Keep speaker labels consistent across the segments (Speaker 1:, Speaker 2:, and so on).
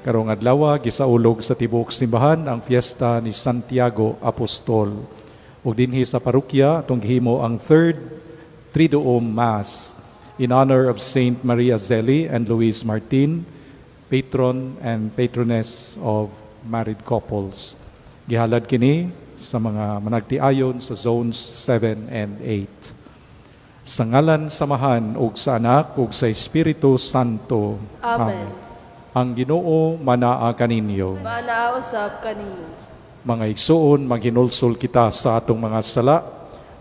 Speaker 1: Karong adlaw gisaulog sa tibuok simbahan ang fiesta ni Santiago Apostol. Ug dinhi sa parokya atong gihimo ang third Triduum Mass in honor of Saint Maria Zeli and Luis Martin, patron and patroness of married couples. Gihalad kini sa mga managtiayon sa zones 7 and 8. Sa ngalan samahan ug sa Anak ug sa Espiritu Santo.
Speaker 2: Amen.
Speaker 1: Ang Ginoo manaa kaninyo.
Speaker 2: Manausap kanimo.
Speaker 1: Mga igsoon, maghinulsol kita sa atong mga sala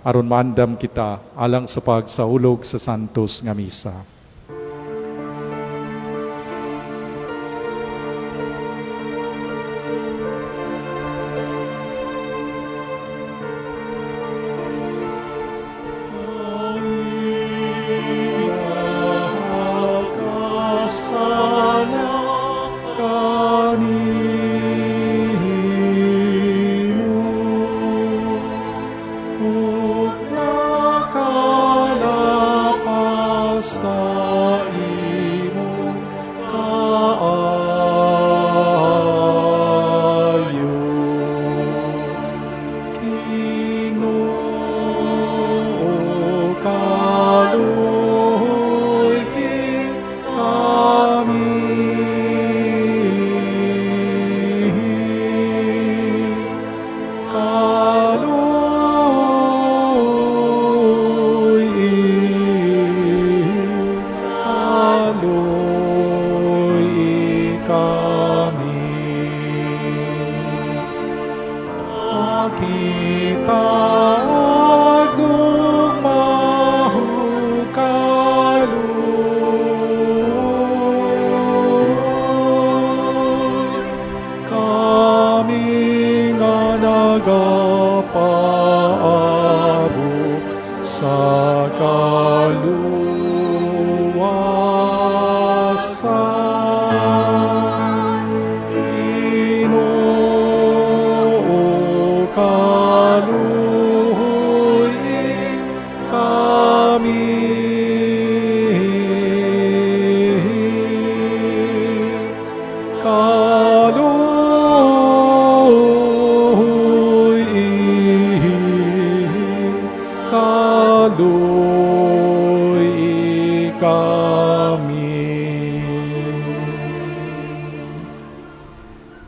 Speaker 1: aron maandam kita alang sa pagsaulog sa santos nga misa.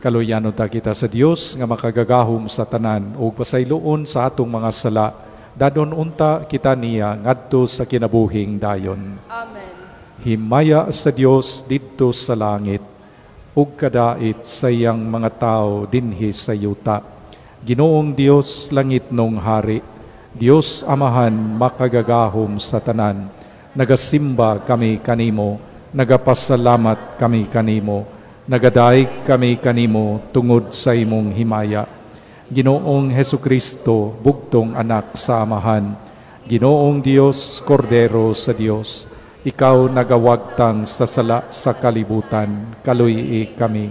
Speaker 1: Kaluyano ta kita sa Dios nga makagagahom sa tanan ug pasayloon sa atong mga sala, dadon unta kita niya ngadto sa kinabuhing dayon.
Speaker 2: Amen.
Speaker 1: Himaya sa Dios didto sa langit ug kadait sa iyang mga tao dinhi sa yuta. Ginoong Dios langit nung hari, Dios Amahan makagagahom sa tanan. Nagasimba kami kanimo, nagapasalamat kami kanimo. Nagadaig kami kanimo tungod sa imong himaya. Ginoong Hesukristo, bugtong anak sa Amahan, Ginoong Dios, Kordero sa Dios, ikaw nagawagtang sa sala sa kalibutan, kaluyi kami.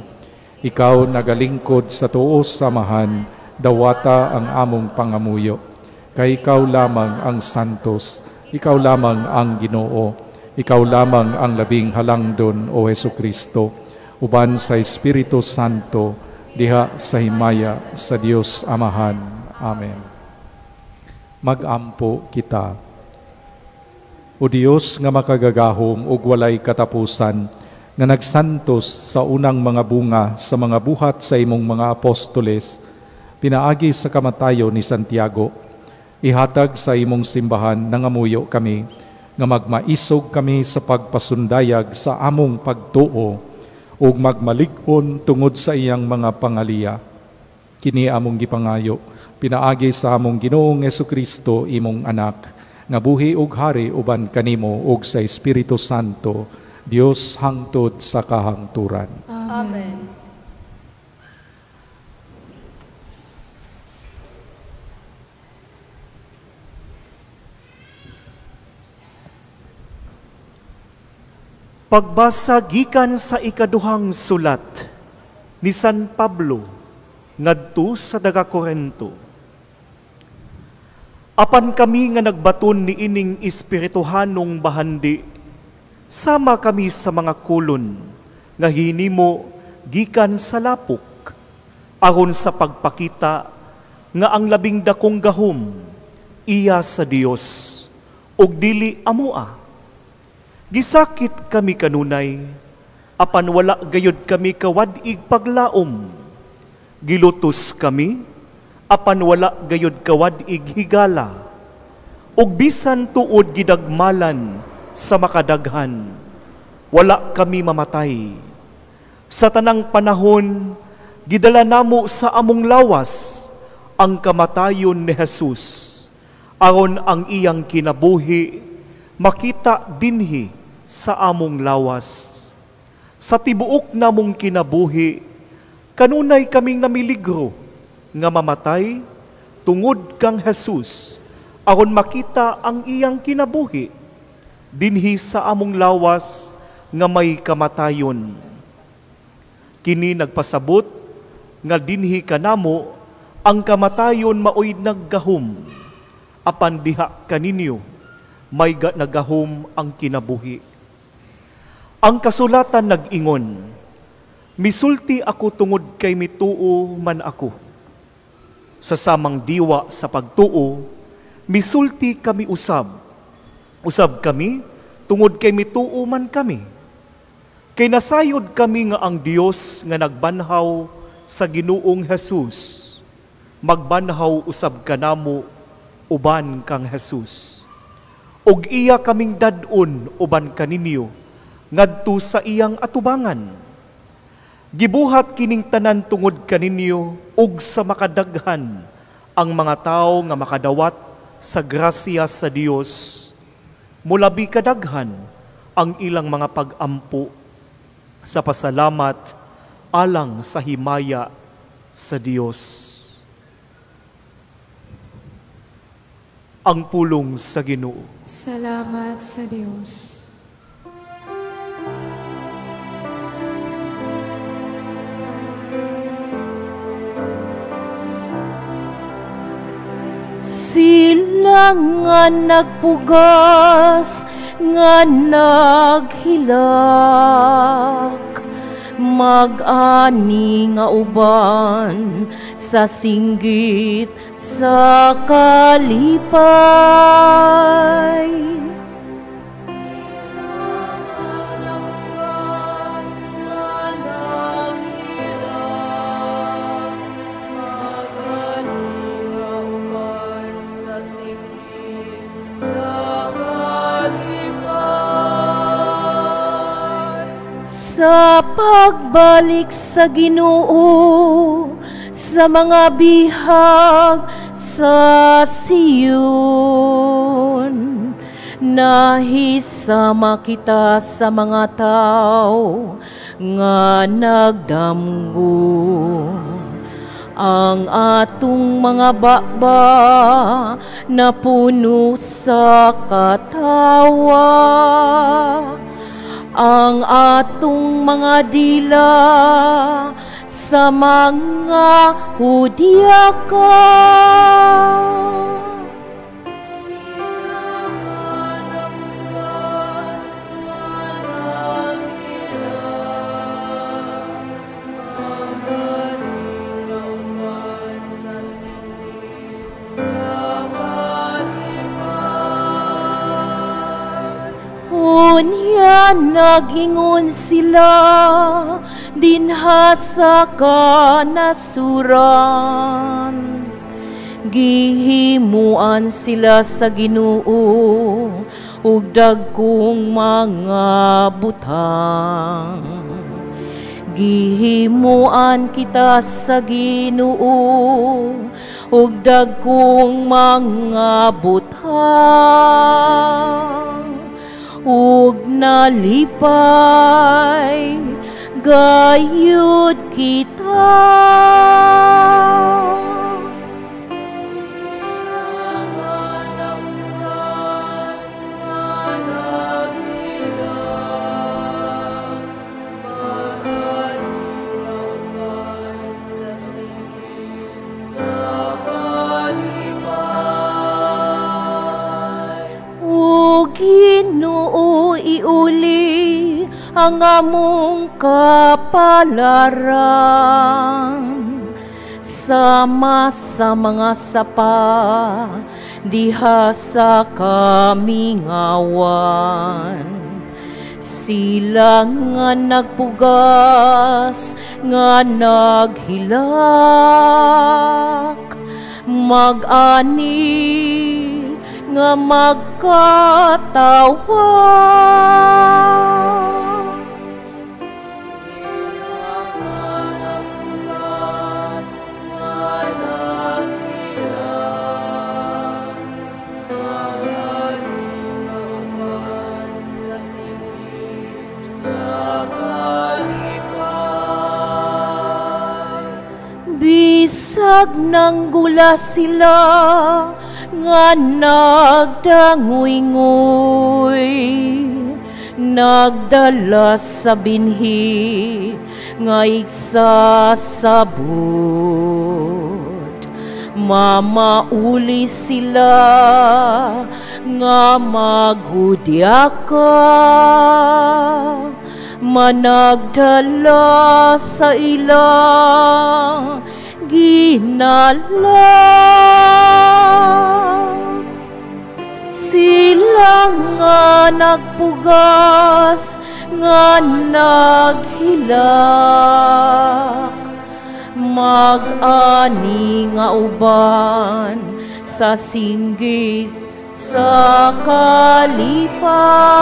Speaker 1: Ikaw nagalingkod sa tuo sa Amahan, dawata ang among pangamuyo. Kay ikaw lamang ang santos, ikaw lamang ang Ginoo, ikaw lamang ang labing halangdon o Hesukristo, uban sa Espiritu Santo, diha sa himaya sa Dios Amahan. Amen. Magampo kita. O Dios nga makagagahom ug walay katapusan, nga nagsantos sa unang mga bunga sa mga buhat sa imong mga apostoles, pinaagi sa kamatayo ni Santiago, ihatag sa imong simbahan nangamuyo kami, nga magmaisog kami sa pagpasundayag sa among pagtuo, ug magmalig-on tungod sa iyang mga pangaliya. Kini among gipangayo, pinaagi sa among Ginoong Hesukristo imong anak, nga buhi ug hari uban kanimo ug sa Espiritu Santo, Dios hangtod sa kahangturan.
Speaker 2: Amen.
Speaker 3: Pagbasa gikan sa ikaduhang sulat ni San Pablo ngadto sa daga Corinto. Apan kami nga nagbaton ni ining espirituhanong bahandi, sama kami sa mga kulon nga hinimo gikan sa lapok, aron sa pagpakita nga ang labing dakong gahom iya sa Dios ug dili amoa. Gisakit kami kanunay, apan wala gayud kami kawadig paglaom. Gilutos kami, apan wala gayud kawadig higala. Ug bisan tuod gidagmalan sa makadaghan, wala kami mamatay. Sa tanang panahon, gidala namo sa among lawas ang kamatayon ni Jesus, aron ang iyang kinabuhi makita dinhi sa among lawas. Sa tibuok namong kinabuhi, kanunay kaming namiligro nga mamatay tungod kang Jesus, aron makita ang iyang kinabuhi dinhi sa among lawas nga may kamatayon. Kini nagpasabot nga dinhi kanamo ang kamatayon maoy naggahom, apan diha kaninyo may nagahom ang kinabuhi. Ang kasulatan nag-ingon, misulti ako tungod kay mituo man ako. Sa samang diwa sa pagtuo, misulti kami usab. Usab kami tungod kay mituo man kami. Kay nasayod kami nga ang Dios nga nagbanhaw sa Ginoong Jesus, magbanhaw usab kanamo uban kang Jesus. Og iya kaming dadon uban kaninyo ngadto sa iyang atubangan. Gibuhat kining tanan tungod kaninyo ug sa makadaghan ang mga tao nga makadawat sa grasya sa Dios. Mulabi kadaghan ang ilang mga pag-ampo sa pasalamat alang sa himaya sa Dios. Ang pulong sa Ginoo.
Speaker 4: Salamat sa Diyos.
Speaker 5: Sila nga nagpugas, nga naghilak, mag-ani nga uban sa singgit sa kalipay. Sa pagbalik sa Ginoo, sa mga bihag sa Siyon, nahisama kita sa mga tao nga nagdamgo. Ang atong mga baba na puno sa katawa, ang atong mga dila sa mga hudyaka. Unya nagingon sila dinha sa kanasuran. Gihimuan sila sa Ginoo ug dagkong mga butang. Gihimuan kita sa Ginoo ug dagkong mga butang. Ug nalipay gayud kita. Ginoo iuli ang among kapalaran. Sama sa mga sapa, diha sa kamingawan. Sila nga nagpugas, nga naghilak, mag-ani, nga magkatawa. Bisag nang gula sila, nga nagdanguy-nguy, nagdala sa binhi, nga igsasabot. Mamauli sila, nga maghudyaka, managdala sa ilang ginala. Sila nga nagpugas, nga naghilak, mag-ani nga uban sa singgit sa kalipay.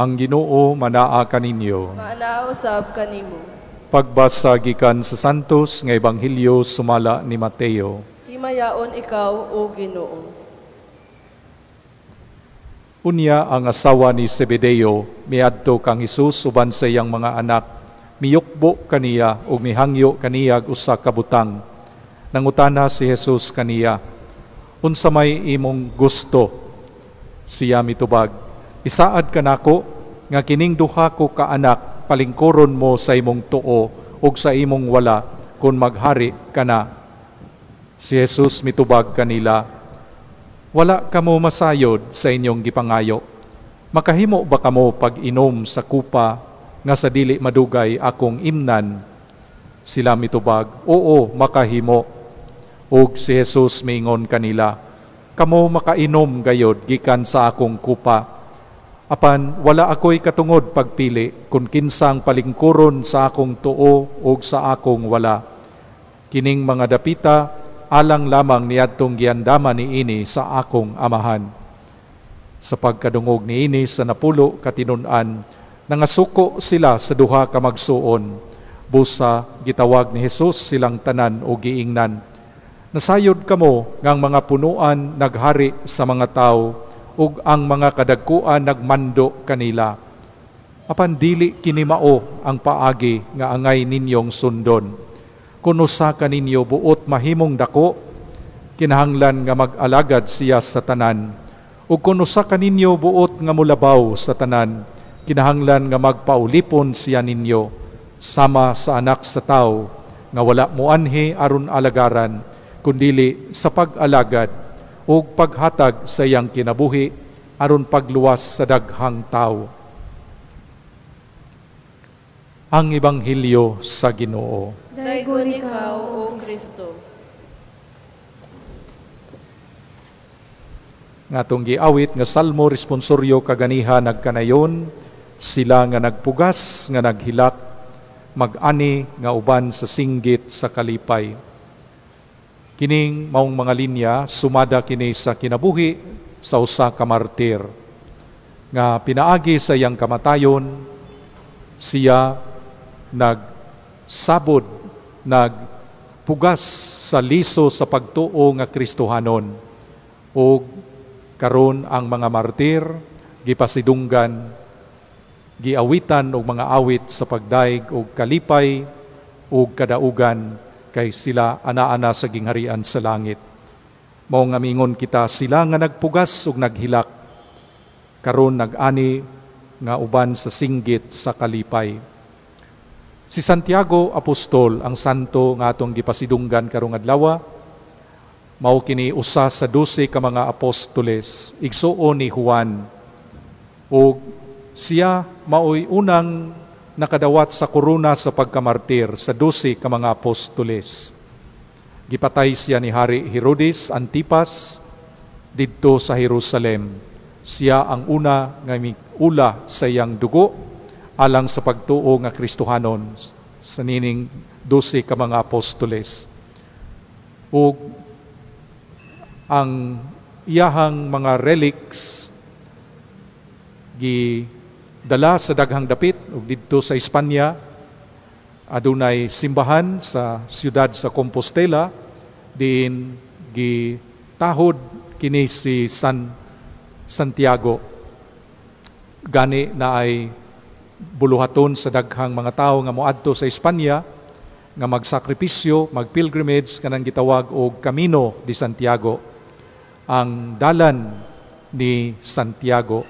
Speaker 1: Ang Ginoo manaa kaninyo.
Speaker 2: Maanausab kanimo.
Speaker 1: Pagbasa gikan sa Santos nga Ebanghelyo sumala ni Mateo.
Speaker 2: Himayaon ikaw, O Ginoo.
Speaker 1: Unya ang asawa ni Zebedeo miadto kang Hesus uban sa iyang mga anak, miyukbo kaniya ug mihangyo kaniyag usa ka butang. Nangutana si Hesus kaniya, unsa may imong gusto? Siya mitubag, isaad ka nako nga kining duha ko ka anak palingkuron mo sa imong tuo ug sa imong wala kun maghari ka na. Si Jesus mitubag kanila, wala kamo masayod sa inyong gipangayo. Makahimo ba kamo pag-inom sa kupa nga sa dili madugay akong imnan? Sila mitubag, oo, makahimo. Ug si Jesus miingon kanila, kamo makainom gayod gikan sa akong kupa. Apan wala ako'y katungod pagpili kung kinsang palingkuron sa akong tuo o sa akong wala. Kining mga dapita, alang lamang niadtong giandama ni ini sa akong amahan. Sa pagkadungog ni ini sa napulo katinun-an, nangasuko sila sa duha ka magsuon. Busa, gitawag ni Jesus silang tanan o giingnan. Nasayod kamo ngang mga punuan naghari sa mga tao, ug ang mga kadagkuan nagmando kanila. Apan dili kini mao ang paagi nga angay ninyong sundon. Kun usa ka ninyo buot mahimong dako, kinahanglan nga mag-alagad siya sa tanan. Ug kun usa ka ninyo buot nga mulabaw sa tanan, kinahanglan nga magpaulipon siya ninyo, sama sa anak sa tao nga wala moanhi aron alagaran, kundili sa pag-alagad ug paghatag sa iyang kinabuhi aron pagluwas sa daghang tao. Ang Ebanghelyo sa Ginoo.
Speaker 2: Daygon ikaw, O Kristo.
Speaker 1: nga tong giawit nga salmo responsoryo kaganiha nagkanayon, sila nga nagpugas nga naghilak, mag-ani nga uban sa singgit sa kalipay. Kining maong mga linya sumada kini sa kinabuhi sa usa ka martir nga pinaagi sa iyang kamatayon, siya nagsabod, nagpugas sa liso sa pagtuo nga Kristohanon, o karon ang mga martir gipasidunggan, giawitan og mga awit sa pagdaig og kalipay ug kadaugan, kay sila ana-ana sa gingharian sa langit. Mao nga mingon kita, sila nga nagpugas ug naghilak, karon nag-ani nga uban sa singgit sa kalipay. Si Santiago Apostol, ang santo nga atong gipasidunggan karong adlaw, mao kini usa sa 12 ka mga apostoles, igsuon ni Juan, ug siya mao'y unang nakadawat sa korona sa pagkamartir sa 12 ka mga apostoles. Gipatay siya ni Hari Herodes Antipas didto sa Jerusalem. Siya ang una nga miula sa iyang dugo alang sa pagtuo nga Kristohanon sa nining 12 ka mga apostoles. Ug ang iyahang mga relics gidala sa daghang dapit ug didto sa Espanya adunay simbahan sa siyudad sa Compostela, din gitahod kini si Santiago. Gani na ay buluhaton sa daghang mga tao nga moadto sa Espanya nga magsakripisyo, magpilgrimage kanang gitawag og Camino de Santiago, ang dalan ni Santiago.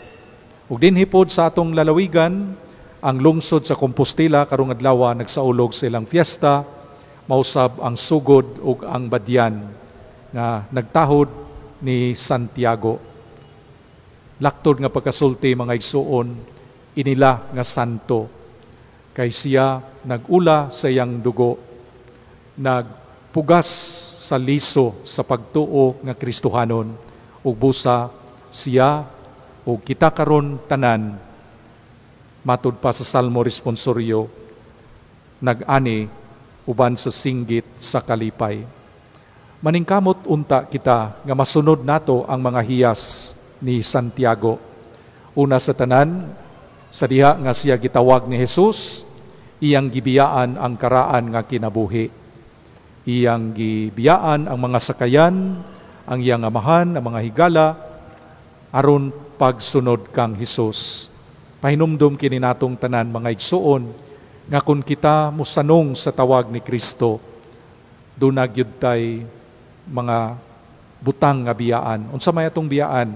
Speaker 1: Ug dinhi pod sa atong lalawigan, ang lungsod sa Compostela karong adlaw nagsaulog sa ilang fiesta, mausab ang sugod ug ang badyan nga nagtahod ni Santiago. Laktod nga pagkasulti mga igsuon, inila nga santo, kay siya nagula sa iyang dugo, nagpugas sa liso sa pagtuo nga Kristohanon, ug busa siya ug kita karon tanan, matud pa sa salmo responsoryo, nag-ani uban sa singgit sa kalipay. Maningkamot unta kita nga masunod nato ang mga hiyas ni Santiago. Una sa tanan, sa diha nga siya gitawag ni Jesus, iyang gibiyaan ang karaan nga kinabuhi. Iyang gibiyaan ang mga sakayan, ang iyang amahan, ang mga higala, aron pagsunod kang Jesus. Pahinumdum kini natong tanan mga igsuon, nga kung kita musanong sa tawag ni Kristo, dunag yun tay mga butang nga biyaan. Unsa may atong biyaan?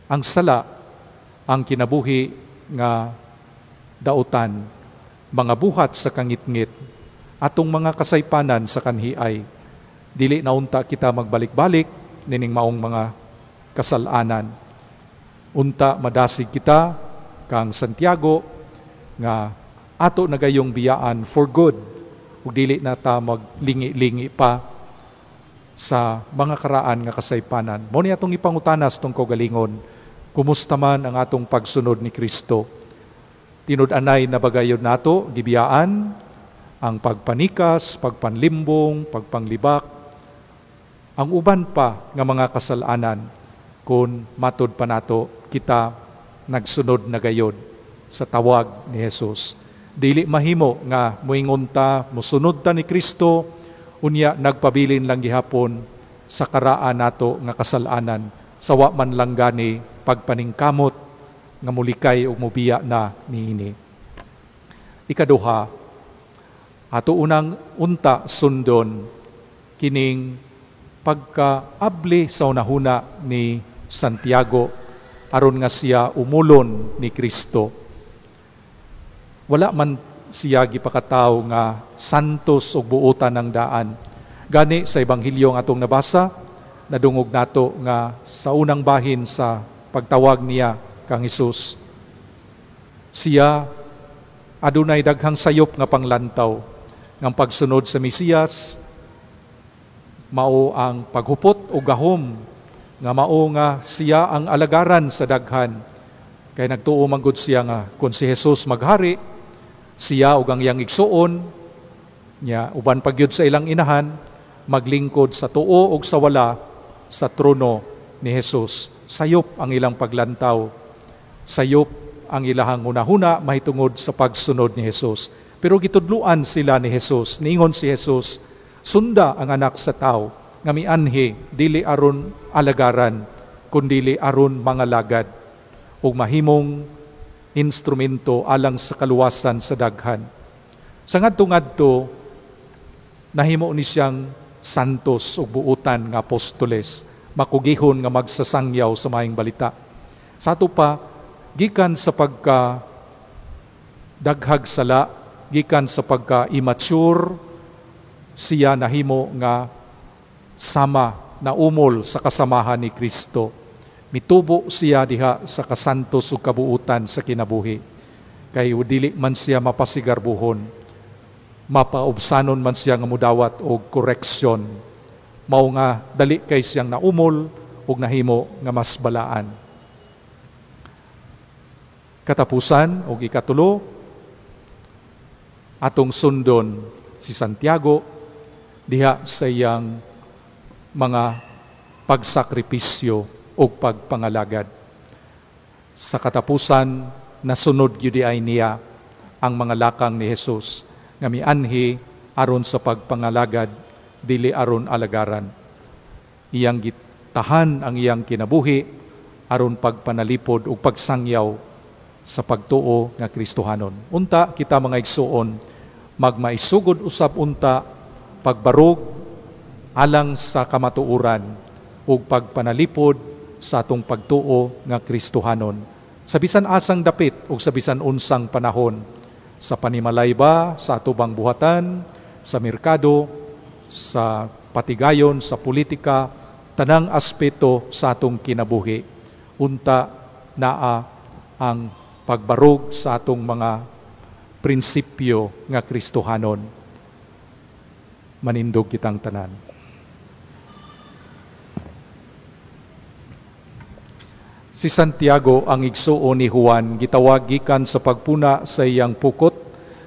Speaker 1: Ang sala, ang kinabuhi nga dautan, mga buhat sa kangitngit, atong mga kasaypanan sa kanhiay. Dili na unta kita magbalik-balik nining maong mga kasalanan. Unta madasig kita kang Santiago nga ato na gayong biyaan for good, ug dili na ta maglingi-lingi pa sa mga karaan nga kasaypanan. Mao ni atong ipangutanas tong kaugalingon, kumusta man ang atong pagsunod ni Kristo? Tinud-anay na bagayon nato gibiyaan ang pagpanikas, pagpanlimbong, pagpanglibak, ang uban pa nga mga kasalanan, kung matud pa nato kita nagsunod na gayod sa tawag ni Jesus. Dili mahimo nga moingon ta, musunod ta ni Kristo, unya nagpabilin lang gihapon sa karaan nato nga kasalanan, sawa man lang gani pagpaningkamot nga mulikay o mubiya na niini. Ikaduha, ato unang unta sundon kining pagkaabli sa unahuna ni Santiago aron nga siya umulon ni Kristo. Wala man siya gipakataw nga santos o buutan ng daan. Gani sa Ebanghelyo nga atong nabasa, nadungog nato nga sa unang bahin sa pagtawag niya kang Hesus, siya adunay daghang sayop nga panglantaw ng pagsunod sa Mesiyas, mao ang paghupot o gahom nga mao nga siya ang alagaran sa daghan. Kay nagtuo man gud siya nga kung si Jesus maghari, siya ug ang iyang igsuon nya uban pagyud sa ilang inahan maglingkod sa tuo ug sa wala sa trono ni Jesus. Sayop ang ilang paglantaw, sayop ang ilahang hunahuna mahitungod sa pagsunod ni Jesus. Pero gitudluan sila ni Jesus, niingon si Jesus, sunda ang anak sa tao, nga mianhi, dili aron alagaran, kundili aron mga lagad, ug mahimong instrumento alang sa kaluwasan sa daghan. Sa ngadto-ngadto, nahimo ni siyang santos ug buutan nga apostoles, makugihon nga magsasangyaw sa maayong balita. Sa ato pa, gikan sa pagka daghag sala, gikan sa pagka-immature, siya nahimo nga sama na umol sa kasamahan ni Kristo. Mitubo siya diha sa kasantos ug kabuutan sa kinabuhi. Kay dili man siya mapasigarbuhon, mapaubsanon man siya nga mudawat og koreksyon. Mao nga dali kay siyang naumol ug nahimo nga mas balaan. Katapusan ug ikatulo, atong sundon si Santiago diha sa iyang mga pagsakripisyo o pagpangalagad. Sa katapusan, nasunod gyud ay niya ang mga lakang ni Jesus nga mianhi aron sa pagpangalagad dili aron alagaran. Iyang gitahan ang iyang kinabuhi aron pagpanalipod ug pagsangyaw sa pagtuo nga Kristohanon. Unta kita mga igsuon, magmaisugod usab unta pagbarog alang sa kamatuoran ug pagpanalipod sa atong pagtuo nga Kristohanon. Sa bisan asang dapit ug sa bisan unsang panahon, sa panimalay ba, sa atubang buhatan, sa merkado, sa patigayon, sa politika, tanang aspeto sa atong kinabuhi. Unta naa ang pagbarog sa atong mga prinsipyo nga Kristohanon. Manindog kitang tanan. Si Santiago ang igsuo ni Juan gitawag gikan sa pagpuna sa iyang pukot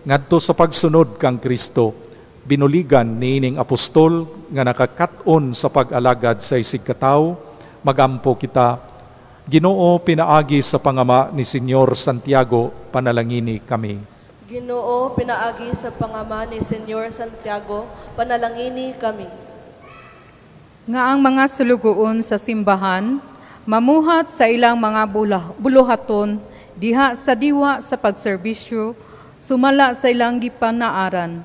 Speaker 1: ngadto sa pagsunod kang Kristo. Binuligan niining apostol nga nakakat-on sa pag-alagad sa isig katawo, magampo kita. Ginoo, pinaagi sa pangama ni Senyor Santiago, panalangini kami.
Speaker 2: Ginoo, pinaagi sa pangama ni Senyor Santiago, panalangini kami.
Speaker 6: Nga ang mga sulugoon sa simbahan, mamuhat sa ilang mga buluhaton, diha sa diwa sa pagserbisyo, sumala sa ilang gipanaaran.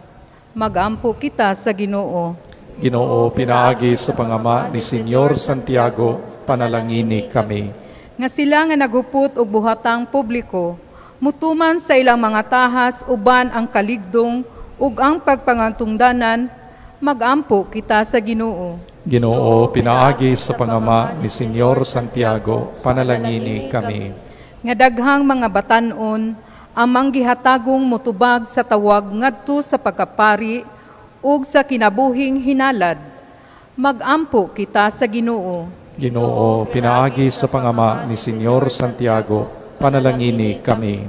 Speaker 6: Magampo kita sa Ginoo.
Speaker 1: Ginoo, pinaagi sa pangama ni Senyor Santiago, panalangini kami.
Speaker 6: Nga sila nga nagupot og buhatang publiko, mutuman sa ilang mga tahas uban ang kaligdong ug ang pagpangantungdanan, magampo kita sa Ginoo.
Speaker 1: Ginoo, pinaagi sa pangama ni Senyor Santiago, panalangini kami.
Speaker 6: Nga daghang mga batan-on ang manggihatagong mutubag sa tawag ngadto sa pagkapari ug sa kinabuhing hinalad, magampo kita sa Ginoo.
Speaker 1: Ginoo, pinaagi sa pangama ni Senyor Santiago, panalangini kami.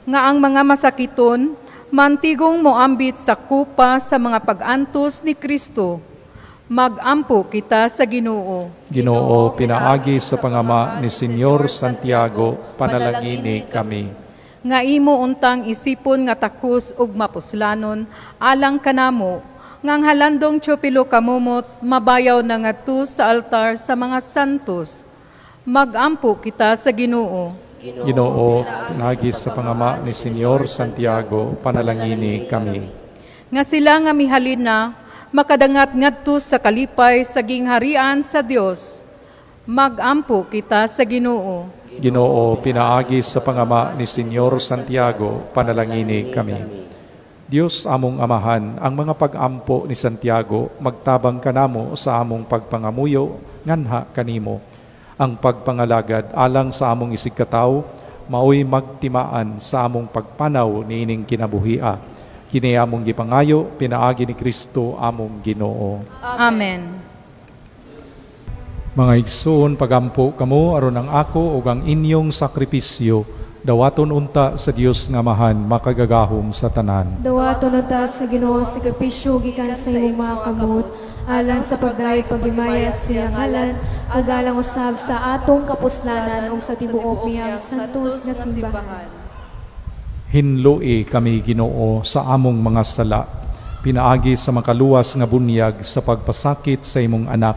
Speaker 6: Nga ang mga masakiton, mantigong moambit sa kupa sa mga pag-antos ni Kristo, magampo kita sa Ginoo.
Speaker 1: Ginoo, pinaagi sa pangama ni Senyor Santiago, panalangini kami.
Speaker 6: Nga imo untang isipon nga takus ug mapuslanon, alang kanamo, ngang halandong tiyopilo kamumot, mabayaw na ngadto sa altar sa mga santos. Magampo kita sa Ginoo.
Speaker 1: Ginoo, pinagi sa pangama ni Senyor Santiago, panalangini kami.
Speaker 6: Nga sila nga mihalin na, makadangat ngadto sa kalipay sa gingharian sa Dios. Magampo kita sa Ginoo.
Speaker 1: Ginoo, pinaagi sa pangama ni Senyor Santiago, panalangini kami. Dios among amahan, ang mga pag-ampo ni Santiago, magtabang kanamo sa among pagpangamuyo, nganha kanimo. Ang pagpangalagad alang sa among isigkataw, maoy magtimaan sa among pagpanaw niining kinabuhia. Kini among gipangayo, pinaagi ni Kristo among Ginoo.
Speaker 6: Amen.
Speaker 1: Mga igsoon, pagampo kamo aron ang ako ug ang inyong sakripisyo dawaton unta sa Dios nga mahan makagagahom sa tanan.
Speaker 4: Dawaton unta sa Ginoo sa sakripisyo gikan sa imong mga kamot, alang sa pagdayeg paghimaya sa iyang ngalan, ug alang usab sa atong kapuslanan ug sa tibuok niyang santos nga simbahan.
Speaker 1: Hinloi kami Ginoo sa among mga sala, pinaagi sa makaluwas nga bunyag sa pagpasakit sa imong anak,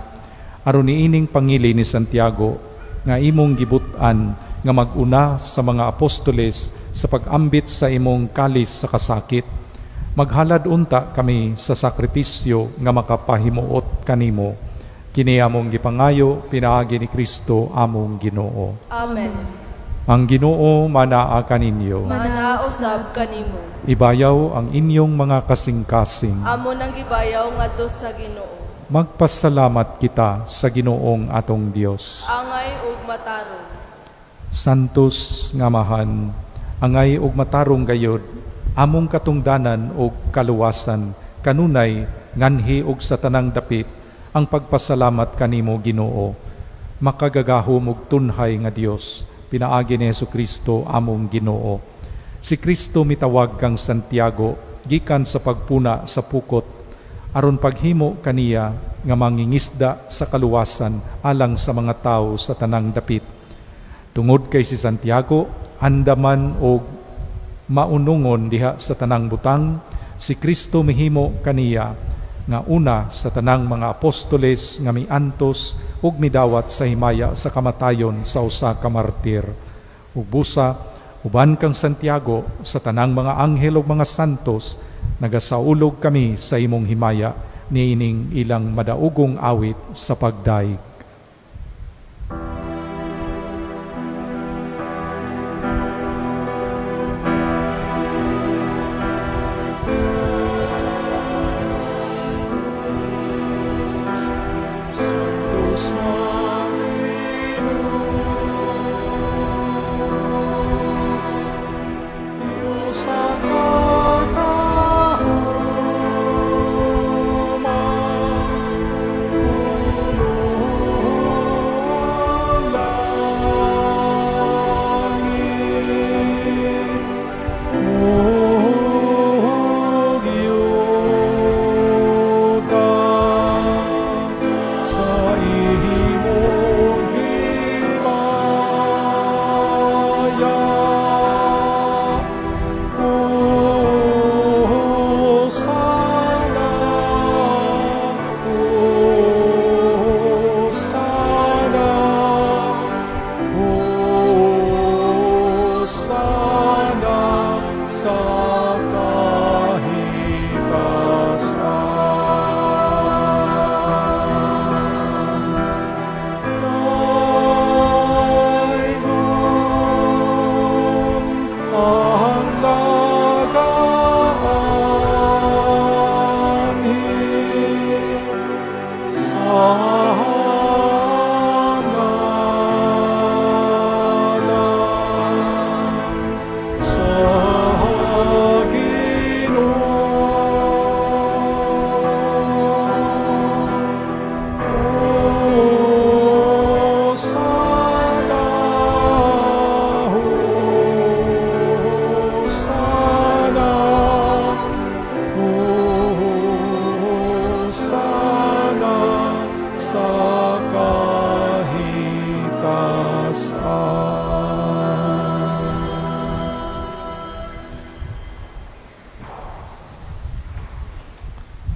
Speaker 1: aron niining pangili ni Santiago nga imong gibutan nga mag-una sa mga apostoles sa pag-ambit sa imong kalis sa kasakit. Maghalad unta kami sa sakripisyo nga makapahimuot kanimo. Kini among gipangayo pinaagi ni Kristo among Ginoo.
Speaker 2: Amen.
Speaker 1: Ang Ginoo manaa kaninyo.
Speaker 2: Manausab kanimo.
Speaker 1: Ibayaw ang inyong mga kasing-kasing.
Speaker 2: Amo nang gibayaw ngadto sa Ginoo.
Speaker 1: Magpasalamat kita sa Ginoong atong Dios.
Speaker 2: Angay ug matarong.
Speaker 1: Santos nga mahan, angay ug matarong gayod, among katungdanan ug kaluwasan, kanunay nganhi ug sa tanang dapit, ang pagpasalamat kanimo Ginoo. Makagagahom ug tunhay nga Dios, pinaagi ni Jesucristo among Ginoo. Si Kristo mitawag kang Santiago, gikan sa pagpuna sa pukot, aron paghimo kaniya nga mangingisda sa kaluwasan alang sa mga tao sa tanang dapit. Tungod kay si Santiago, andaman o maunungon diha sa tanang butang, si Kristo mihimo kaniya nga una sa tanang mga apostoles nga miantos ug midawat sa himaya sa kamatayon sa usa ka martir. Ug busa, uban kang Santiago sa tanang mga anghel ug mga santos, nagasaulog kami sa imong himaya niining ilang madaugong awit sa pagdaig.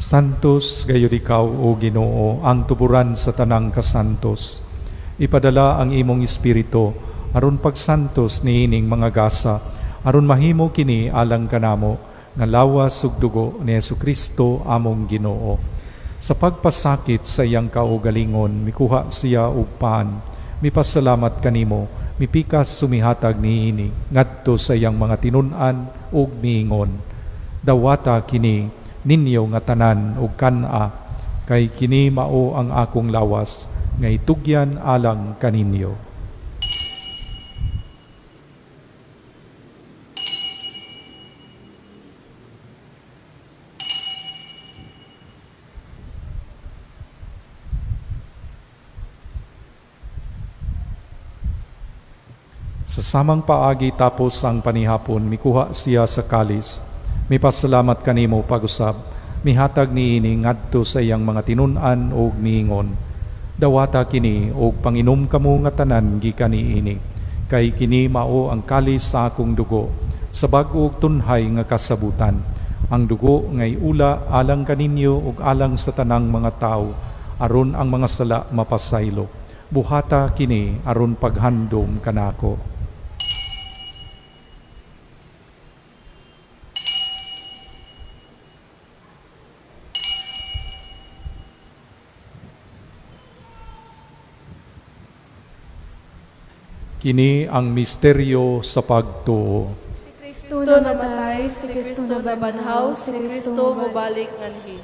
Speaker 1: Santos gayud ikaw, O Ginoo, ang tuburan sa tanang kasantos. Ipadala ang imong espiritu aron pagsantos niining mga gasa, aron mahimo kini alang kanamo nga lawas ug dugo ni Jesucristo among Ginoo. Sa pagpasakit sa iyang kaugalingon, mikuha siya og paan, mipasalamat kanimo, mipikas sumihatag niini ngadto sa iyang mga tinun-an ug miingon. Dawata kini ninyo nga tanan ug kan-a, kay kini mao ang akong lawas nga itugyan alang kaninyo. Sa samang paagi tapos ang panihapon, mikuha siya sa kalis. Mipasalamat kanimo pag-usab, mihatag niini ngadto sa iyang mga tinun-an o miingon. Dawata kini o panginom kamo nga tanan gikan niini. Kay kini mao ang kalis sa akong dugo, sa bag-o tunhay nga kasabutan. Ang dugo ngay ula alang kaninyo ug alang sa tanang mga tao, aron ang mga sala mapasaylo. Buhata kini aron paghandom kanako. Kini ang misteryo sa pagtuo.
Speaker 2: Si Kristo namatay, si Kristo nabanhaw, si Kristo mabalik nganhi.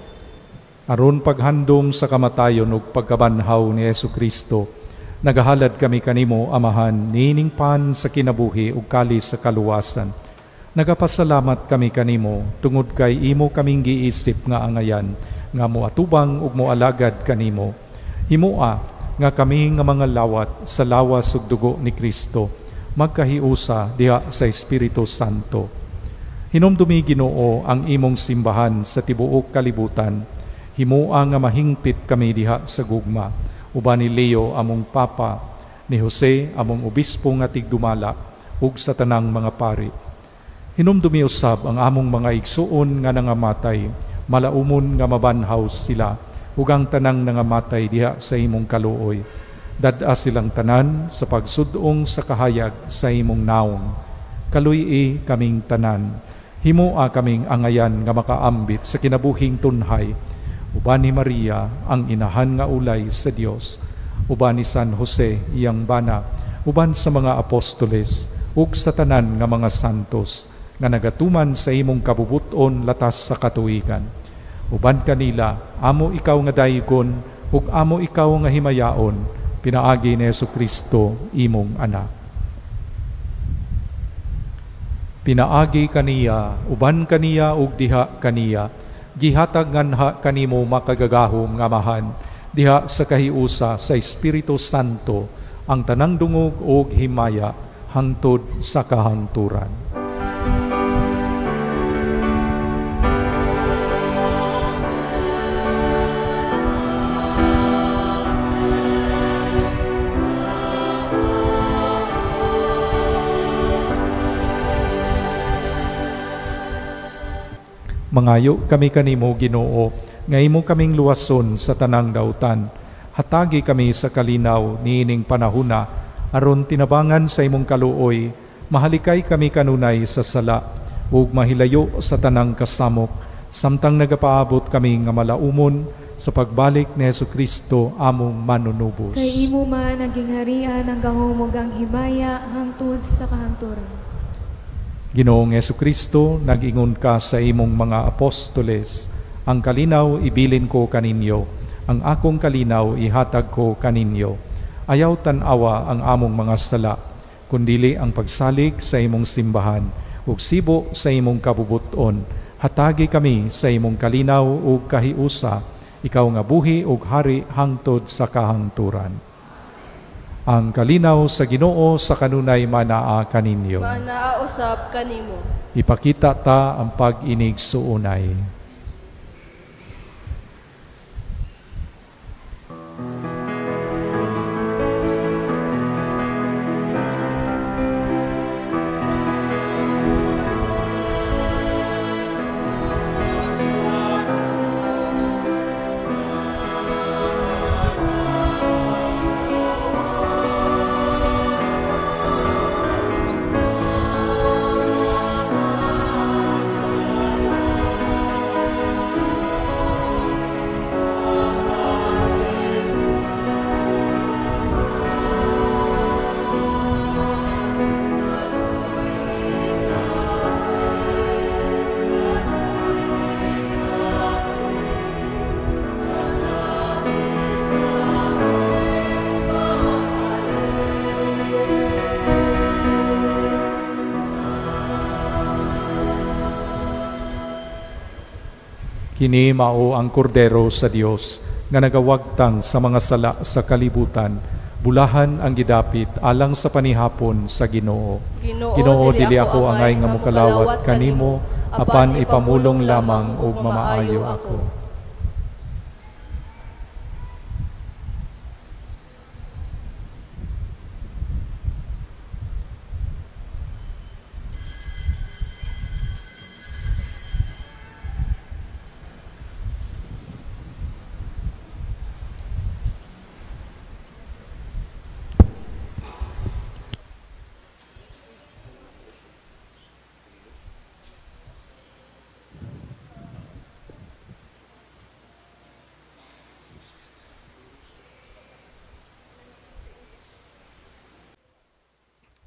Speaker 1: Aron paghandom sa kamatayon ug pagkabanhaw ni Jesucristo, nagahalad kami kanimo, Amahan, nining pan sa kinabuhi ug kalis sa kaluwasan. Nagapasalamat kami kanimo tungod kay imo kaming giisip nga angayan, nga moatubang ug moalagad kanimo. Himoa nga kami nga mga lawat sa lawas ug dugo ni Kristo, magkahiusa diha sa Espiritu Santo. Hinumdumi, Ginoo, ang imong simbahan sa tibuok kalibutan. Himoa nga mahingpit kami diha sa gugma, uban ni Leo among Papa, ni Jose among obispo nga tigdumala, ug sa tanang mga pari. Hinumdumi usab ang among mga igsuon nga nangamatay, malaumon nga mabanhaw sila, ug ang tanang nangamatay diha sa imong kaluoy. Dad-a silang tanan sa pagsudong sa kahayag sa imong naong. Kaluy-i kaming tanan. Himoa kaming angayan nga makaambit sa kinabuhing tunhay. Uban ni Maria, ang inahan nga ulay sa Dios. Uban ni San Jose, iyang bana. Uban sa mga apostoles, ug sa tanan nga mga santos, nga nagatuman sa imong kabubuton latas sa katuigan. Uban kanila, amo ikaw nga dayigon, ug amo ikaw nga himayaon, pinaagi ni Jesucristo, imong anak. Pinaagi kaniya, uban kaniya ug diha kaniya, gihatag nganha kanimo makagagahom nga Amahan, diha sa kahiusa sa Espiritu Santo, ang tanang dungog ug himaya, hangtod sa kahangturan. Mangayo kami kanimo, Ginoo, nga imo kaming luwason sa tanang dautan. Hatagi kami sa kalinaw niining panahuna, aron tinabangan sa imong kaluoy, mahalikay kami kanunay sa sala, ug mahilayo sa tanang kasamok, samtang nagapaabot kami nga malaumon sa pagbalik ni Jesucristo among manunubos.
Speaker 4: Kay imo man naging harian ang gahom ug ang himaya hangtod sa kahangturan.
Speaker 1: Ginoong Jesucristo, nag-ingon ka sa imong mga apostoles, ang kalinaw ibilin ko kaninyo, ang akong kalinaw ihatag ko kaninyo. Ayaw tan-awa ang among mga sala, kundili ang pagsalig sa imong simbahan, ug sibo sa imong kabubuton. Hatagi kami sa imong kalinaw ug kahiusa, ikaw nga buhi ug hari hangtod sa kahangturan. Ang kalinaw sa Ginoo sa kanunay manaa kaninyo.
Speaker 2: Manaa usab kanimo.
Speaker 1: Ipakita ta ang pag-inigsuunay. Kini mao ang kordero sa Dios nga nagawagtang sa mga sala sa kalibutan. bulahan ang gidapit alang sa panihapon sa Ginoo.
Speaker 2: Ginoo,
Speaker 1: dili ako angay nga mokalawat kanimo, apan ipamulong lamang ug mamaayo ako.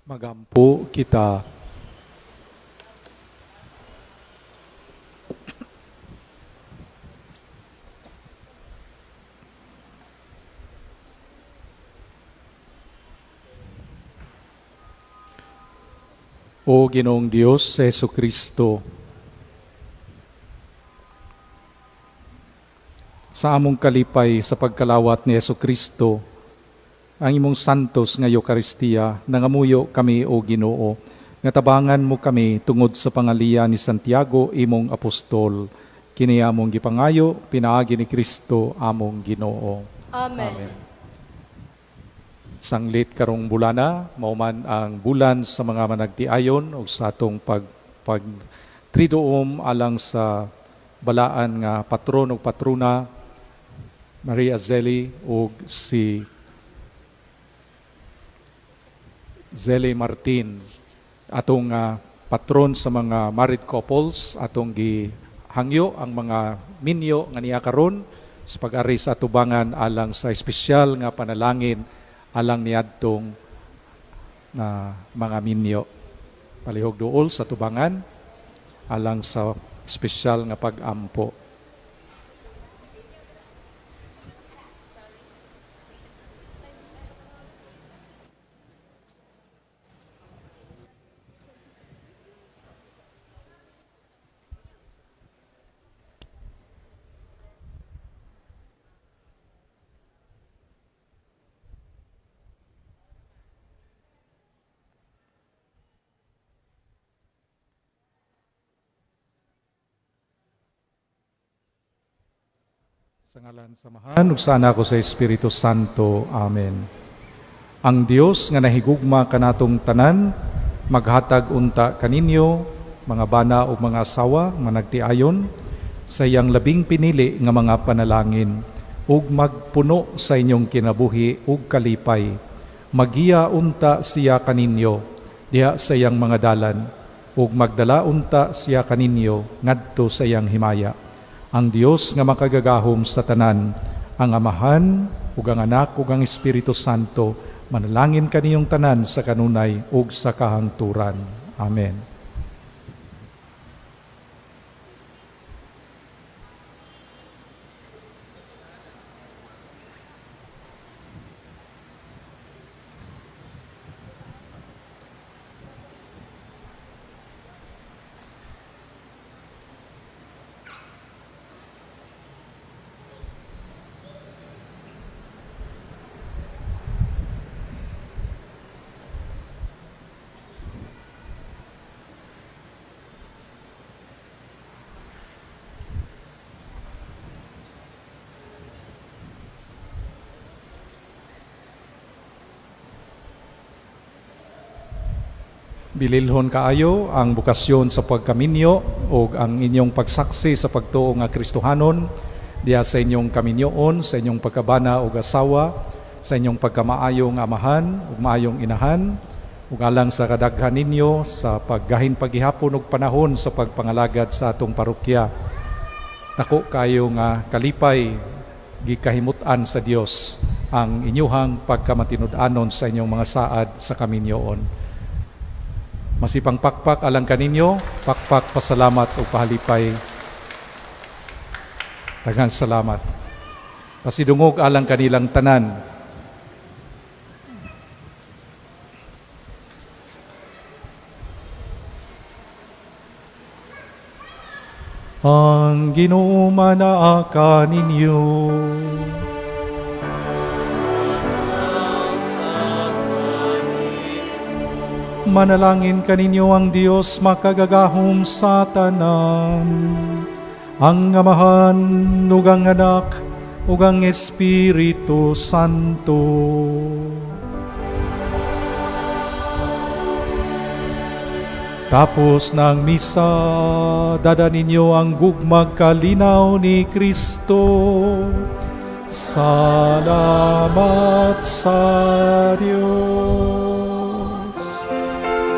Speaker 1: Magampo kita. O Ginoong Diyos, Jesucristo, sa among kalipay sa pagkalawat ni Jesucristo, ang imong santos nga Eucharistia, nangamuyo kami o Ginoo, nga tabangan mo kami tungod sa pangaliya ni Santiago, imong apostol. Kini among gipangayo, pinaagi ni Kristo among Ginoo.
Speaker 2: Amen.
Speaker 1: Sanglit karong bulana, mauman ang bulan sa mga managtiayon o sa atong pag triduum alang sa balaan nga patron o patrona, Maria Zeli o si Zeli Martin, atong patron sa mga married couples, atong gihangyo ang mga minyo nga niya karon sa pag-ari sa atubangan alang sa espesyal nga panalangin alang niadtong mga minyo. Palihog duol sa tubangan alang sa espesyal nga pag-ampo. Sa ngalan samahan, ug sa anak ko sa Espiritu Santo. Amen. Ang Dios nga nahigugma kanatong tanan, maghatag unta kaninyo, mga bana o mga asawa, nga nagtiayon, sa iyang labing pinili nga mga panalangin, ug magpuno sa inyong kinabuhi ug kalipay. Magiya unta siya kaninyo, diha sa iyang mga dalan, ug magdala unta siya kaninyo, ngadto sa iyang himaya. Ang Dios nga makagagahom sa tanan, ang Amahan, ug ang Anak, ug ang Espiritu Santo, manalangin kaniyong tanan sa kanunay ug sa kahangturan. Amen. Bililhon kaayo ang bukasyon sa pagkaminyo o ang inyong pagsaksi sa pagtuo nga Kristohanon diya sa inyong kaminyoon, sa inyong pagkabana o asawa, sa inyong pagkamaayong amahan o maayong inahan, ug alang sa kadaghan ninyo sa paggahin paghihapon og panahon sa pagpangalagad sa atong parokya. Dako kayo nga kalipay gikahimutan sa Dios ang inyuhang pagkamatinud-anon sa inyong mga saad sa kaminyoon. Masipang pakpak alang kaninyo, pakpak pasalamat o pahalipay. Daghang salamat. Pasidungog alang kanilang tanan. Ang Ginoo manaaka ninyo. Manalangin kaninyo ang Diyos makagagahom sa tanan, ang Amahan, ug ang Anak, ug ang Espiritu Santo. Tapos ng misa, dada ninyo ang gugmag kalinaw ni Kristo. Salamat sa Diyos.